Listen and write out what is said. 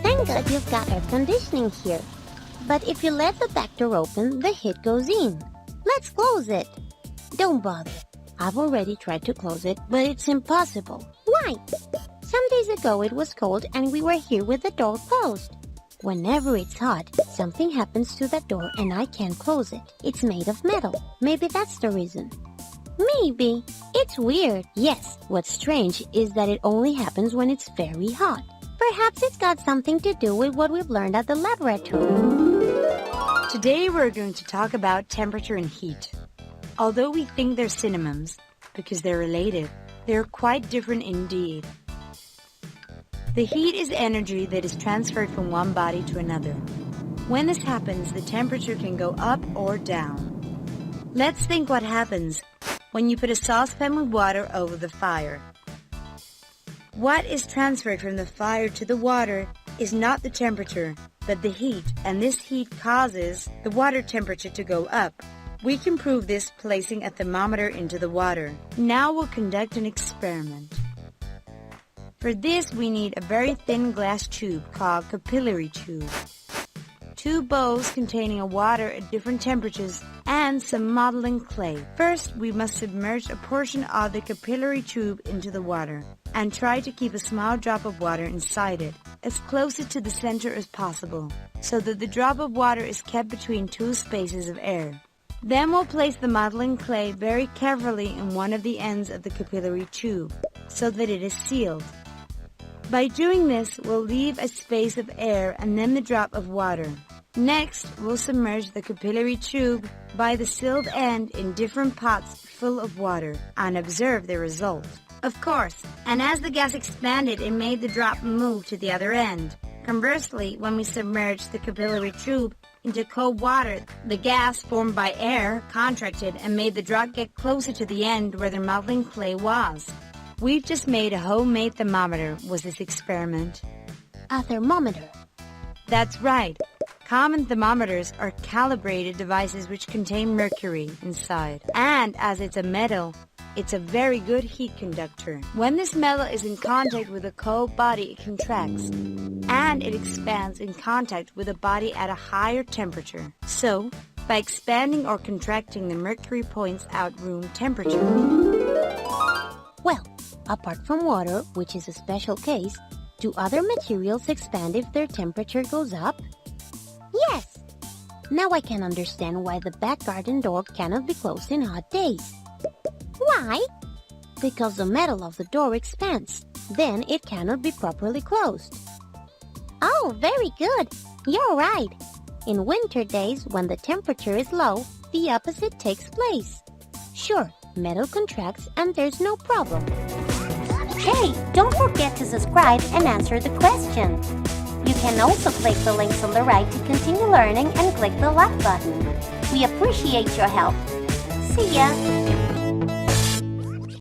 Thank God you've got air conditioning here. But if you let the back door open, the heat goes in. Let's close it. Don't bother. I've already tried to close it, but it's impossible. Why? Some days ago it was cold and we were here with the door closed. Whenever it's hot, something happens to that door and I can't close it. It's made of metal. Maybe that's the reason. Maybe. It's weird. Yes, what's strange is that it only happens when it's very hot. Perhaps it's got something to do with what we've learned at the laboratory. Today we're going to talk about temperature and heat. Although we think they're synonyms, because they're related, they're quite different indeed. The heat is energy that is transferred from one body to another. When this happens, the temperature can go up or down. Let's think what happens when you put a saucepan with water over the fire. What is transferred from the fire to the water is not the temperature, but the heat, and this heat causes the water temperature to go up. We can prove this placing a thermometer into the water. Now we'll conduct an experiment. For this, we need a very thin glass tube called capillary tube, 2 bowls containing a water at different temperatures, and some modeling clay. First, we must submerge a portion of the capillary tube into the water and try to keep a small drop of water inside it, as close to the center as possible, so that the drop of water is kept between 2 spaces of air. Then we'll place the modeling clay very carefully in one of the ends of the capillary tube, so that it is sealed. By doing this, we'll leave a space of air and then the drop of water. Next, we'll submerge the capillary tube by the sealed end in different pots full of water and observe the result. Of course, and as the gas expanded, it made the drop move to the other end. Conversely, when we submerged the capillary tube into cold water, the gas formed by air contracted and made the drop get closer to the end where the modeling clay was. We've just made a homemade thermometer, was this experiment. A thermometer. That's right. Common thermometers are calibrated devices which contain mercury inside. And as it's a metal, it's a very good heat conductor. When this metal is in contact with a cold body, it contracts. And it expands in contact with a body at a higher temperature. So, by expanding or contracting, the mercury points out room temperature. Well, apart from water, which is a special case, do other materials expand if their temperature goes up? Yes! Now I can understand why the back garden door cannot be closed in hot days. Why? Because the metal of the door expands. Then it cannot be properly closed. Oh, very good. You're right. In winter days, when the temperature is low, the opposite takes place. Sure, metal contracts and there's no problem. Hey, don't forget to subscribe and answer the question. You can also click the links on the right to continue learning and click the like button. We appreciate your help. See ya!